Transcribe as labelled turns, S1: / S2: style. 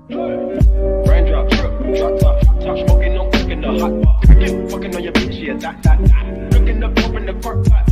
S1: Raindrop, drop top, smoking, no cooking the hot pot. Fucking on your bitch, yeah, that. Looking up, open the park pot.